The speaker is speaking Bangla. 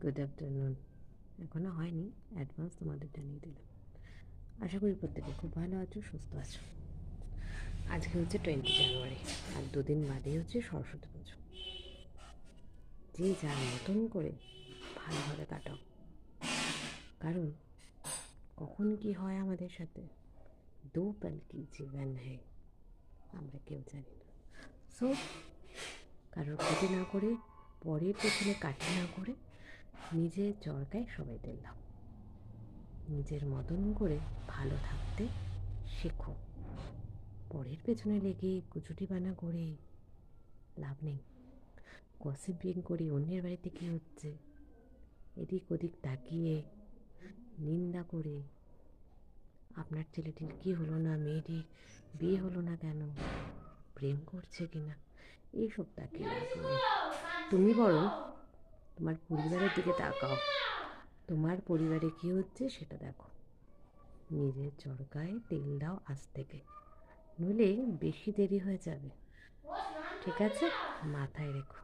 Good afternoon. এখনও হয়নি, অ্যাডভান্স তোমাদের জানিয়ে দিলাম। আশা করি প্রত্যেকে খুব ভালো আছো, সুস্থ আছো। আজকে হচ্ছে 20 জানুয়ারি, আর দুদিন বাদেই হচ্ছে সরস্বতী পুজো। যে যার মতন করে ভালোভাবে কাটাও, কারণ কখন কি হয় আমাদের সাথে দো পল কি জীবন হ্যায়, আমরা কেউ জানি না। সো কারোর ক্ষতি না করে, পরের পেছনে কাটি না করে, নিজের চরকায় সবাই তেল দাও। নিজের মতন করে ভালো থাকতে শেখো। পরের পেছনে লেগে কুচুটি বানা করে লাভ নেই। গসিপিং করে অন্যের বাড়িতে কী হচ্ছে এদিক ওদিক তাকিয়ে নিন্দা করে, আপনার ছেলেটির কী হলো না, মেয়েটির বিয়ে হলো না কেন, প্রেম করছে কিনা, এইসব তাকিয়ে লাভ নেই। তুমি বরং তোমার পরিবারের দিকে তাকাও, তোমার পরিবারে কী হচ্ছে সেটা দেখো। নিজের চরকায় তেল দাও আজ থেকে, নইলে বেশি দেরি হয়ে যাবে। ঠিক আছে, মাথায় রেখো।